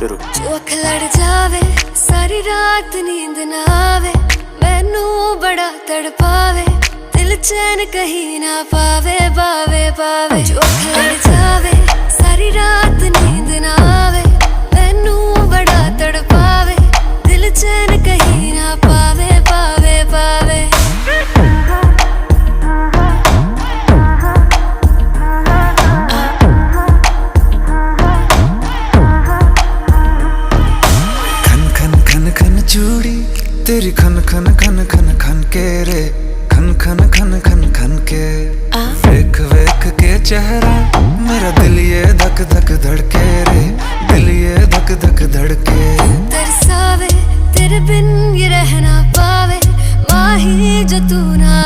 शुरू। जो अख लड़ जावे सारी रात नींद ना आवे, मैनू बड़ा तड़पावे, दिल चैन कहीं ना पावे पावे पावे। जो अख लड़ जावे सारी रात नींद ना आवे, मैनू बड़ा तड़पावे, दिल चैन कहीं ना पावे पावे पावे। चूड़ी तेरी खन खन खन खन खन के रे, खन खन खन खन खन के। वेख वेख के चेहरा मेरा दिल ये धक धक धड़के रे, दिल ये धक धक धड़के। तरसावे तेरे बिन ये रहना पावे, माही जो तू ना